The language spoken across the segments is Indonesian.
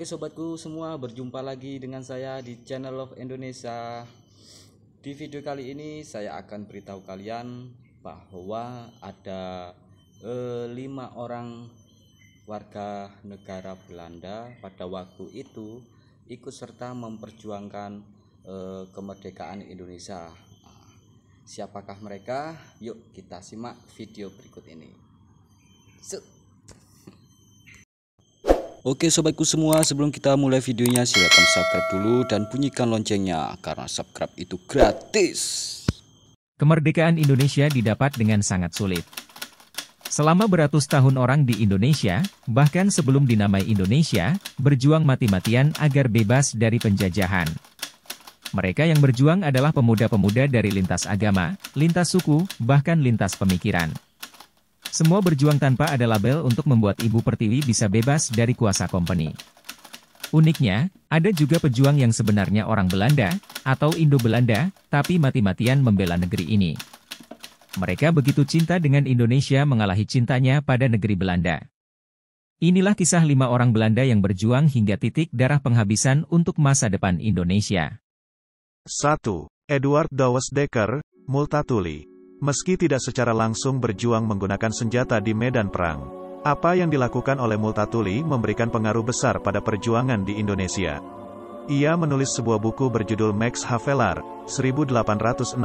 sobatku semua, berjumpa lagi dengan saya di channel Love Indonesia. Di video kali ini saya akan beritahu kalian bahwa ada 5 orang warga negara Belanda pada waktu itu ikut serta memperjuangkan kemerdekaan Indonesia. Siapakah mereka? Yuk kita simak video berikut ini. Oke sobatku semua, sebelum kita mulai videonya silahkan subscribe dulu dan bunyikan loncengnya karena subscribe itu gratis. Kemerdekaan Indonesia didapat dengan sangat sulit. Selama beratus tahun orang di Indonesia, bahkan sebelum dinamai Indonesia, berjuang mati-matian agar bebas dari penjajahan. Mereka yang berjuang adalah pemuda-pemuda dari lintas agama, lintas suku, bahkan lintas pemikiran. Semua berjuang tanpa ada label untuk membuat Ibu Pertiwi bisa bebas dari kuasa kompeni. Uniknya, ada juga pejuang yang sebenarnya orang Belanda, atau Indo-Belanda, tapi mati-matian membela negeri ini. Mereka begitu cinta dengan Indonesia mengalahi cintanya pada negeri Belanda. Inilah kisah 5 orang Belanda yang berjuang hingga titik darah penghabisan untuk masa depan Indonesia. 1. Eduard Douwes Dekker, Multatuli. Meski tidak secara langsung berjuang menggunakan senjata di medan perang, apa yang dilakukan oleh Multatuli memberikan pengaruh besar pada perjuangan di Indonesia. Ia menulis sebuah buku berjudul Max Havelaar, 1860.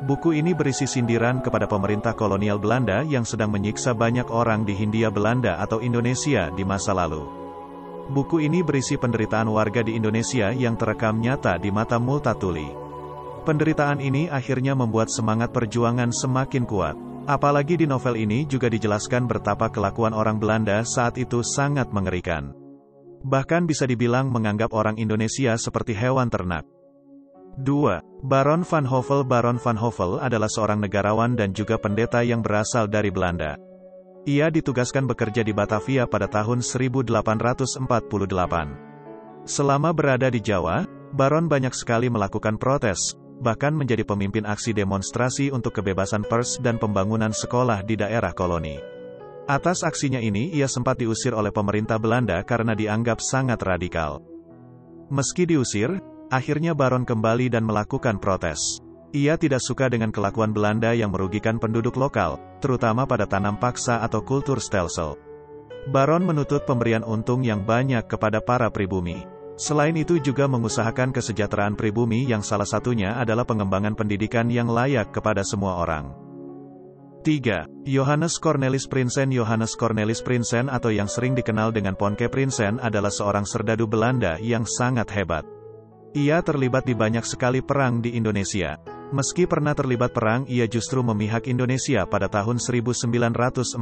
Buku ini berisi sindiran kepada pemerintah kolonial Belanda yang sedang menyiksa banyak orang di Hindia Belanda atau Indonesia di masa lalu. Buku ini berisi penderitaan warga di Indonesia yang terekam nyata di mata Multatuli. Penderitaan ini akhirnya membuat semangat perjuangan semakin kuat. Apalagi di novel ini juga dijelaskan betapa kelakuan orang Belanda saat itu sangat mengerikan. Bahkan bisa dibilang menganggap orang Indonesia seperti hewan ternak. 2. Baron van Hövell. Baron van Hövell adalah seorang negarawan dan juga pendeta yang berasal dari Belanda. Ia ditugaskan bekerja di Batavia pada tahun 1848. Selama berada di Jawa, Baron banyak sekali melakukan protes, bahkan menjadi pemimpin aksi demonstrasi untuk kebebasan pers dan pembangunan sekolah di daerah koloni. Atas aksinya ini ia sempat diusir oleh pemerintah Belanda karena dianggap sangat radikal. Meski diusir, akhirnya Baron kembali dan melakukan protes. Ia tidak suka dengan kelakuan Belanda yang merugikan penduduk lokal, terutama pada tanam paksa atau kultur stelsel. Baron menuntut pemberian untung yang banyak kepada para pribumi. Selain itu juga mengusahakan kesejahteraan pribumi yang salah satunya adalah pengembangan pendidikan yang layak kepada semua orang. 3. Johannes Cornelis Prinsen. Johannes Cornelis Prinsen atau yang sering dikenal dengan Ponke Prinsen adalah seorang serdadu Belanda yang sangat hebat. Ia terlibat di banyak sekali perang di Indonesia. Meski pernah terlibat perang, ia justru memihak Indonesia pada tahun 1948.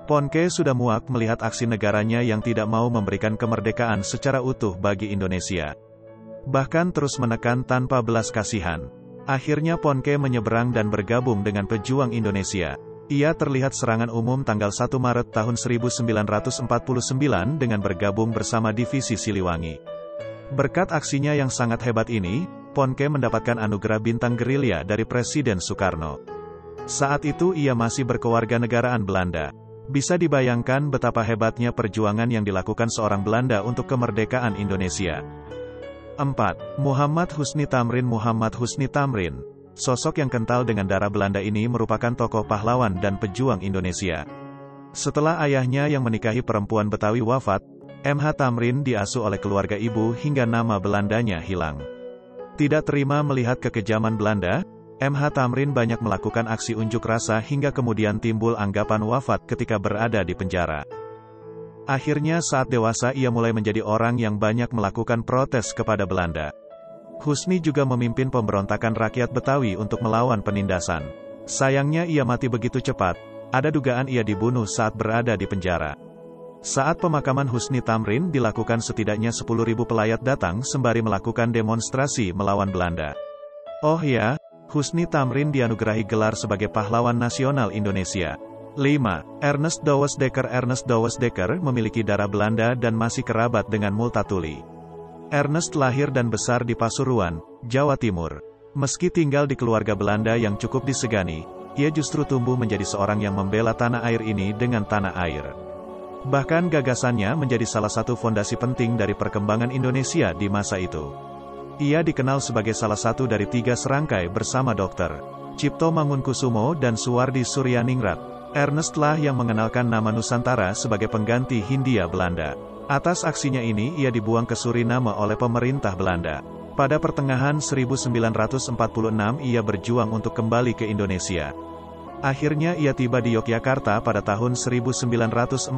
Ponke sudah muak melihat aksi negaranya yang tidak mau memberikan kemerdekaan secara utuh bagi Indonesia. Bahkan terus menekan tanpa belas kasihan. Akhirnya Ponke menyeberang dan bergabung dengan pejuang Indonesia. Ia terlihat serangan umum tanggal 1 Maret tahun 1949 dengan bergabung bersama Divisi Siliwangi. Berkat aksinya yang sangat hebat ini, Ponke mendapatkan anugerah bintang gerilya dari Presiden Soekarno. Saat itu ia masih berkewarganegaraan Belanda. Bisa dibayangkan betapa hebatnya perjuangan yang dilakukan seorang Belanda untuk kemerdekaan Indonesia. 4. Muhammad Husni Tamrin. Muhammad Husni Tamrin, sosok yang kental dengan darah Belanda ini merupakan tokoh pahlawan dan pejuang Indonesia. Setelah ayahnya yang menikahi perempuan Betawi wafat, MH Tamrin diasuh oleh keluarga ibu hingga nama Belandanya hilang. Tidak terima melihat kekejaman Belanda, MH Tamrin banyak melakukan aksi unjuk rasa hingga kemudian timbul anggapan wafat ketika berada di penjara. Akhirnya saat dewasa ia mulai menjadi orang yang banyak melakukan protes kepada Belanda. Husni juga memimpin pemberontakan rakyat Betawi untuk melawan penindasan. Sayangnya ia mati begitu cepat, ada dugaan ia dibunuh saat berada di penjara. Saat pemakaman Husni Tamrin dilakukan setidaknya 10.000 pelayat datang sembari melakukan demonstrasi melawan Belanda. Oh ya, Husni Tamrin dianugerahi gelar sebagai pahlawan nasional Indonesia. 5. Ernest Douwes Dekker. Ernest Douwes Dekker memiliki darah Belanda dan masih kerabat dengan Multatuli. Ernest lahir dan besar di Pasuruan, Jawa Timur. Meski tinggal di keluarga Belanda yang cukup disegani, ia justru tumbuh menjadi seorang yang membela tanah air ini dengan tanah air. Bahkan gagasannya menjadi salah satu fondasi penting dari perkembangan Indonesia di masa itu. Ia dikenal sebagai salah satu dari 3 serangkai bersama Dr. Cipto Mangunkusumo dan Suwardi Suryaningrat. Ernest lah yang mengenalkan nama Nusantara sebagai pengganti Hindia Belanda. Atas aksinya ini ia dibuang ke Suriname oleh pemerintah Belanda. Pada pertengahan 1946 ia berjuang untuk kembali ke Indonesia. Akhirnya ia tiba di Yogyakarta pada tahun 1947.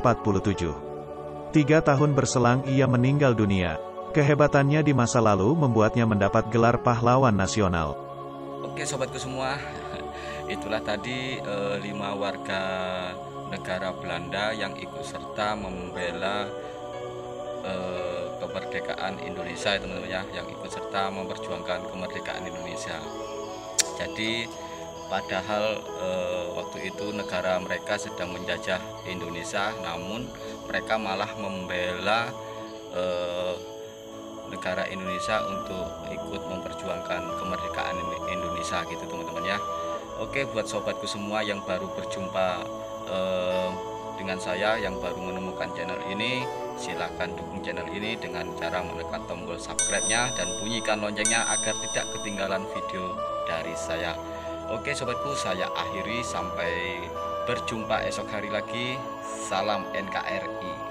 3 tahun berselang ia meninggal dunia. Kehebatannya di masa lalu membuatnya mendapat gelar pahlawan nasional. Oke sobatku semua, itulah tadi 5 warga negara Belanda yang ikut serta membela kemerdekaan Indonesia, teman-teman ya, yang ikut serta memperjuangkan kemerdekaan Indonesia. Jadi padahal waktu itu negara mereka sedang menjajah Indonesia, namun mereka malah membela negara Indonesia untuk ikut memperjuangkan kemerdekaan Indonesia gitu teman-teman ya. Oke, buat sobatku semua yang baru berjumpa dengan saya, yang baru menemukan channel ini, silahkan dukung channel ini dengan cara menekan tombol subscribe-nya dan bunyikan loncengnya agar tidak ketinggalan video dari saya. Oke sobatku, saya akhiri, sampai berjumpa esok hari lagi. Salam NKRI.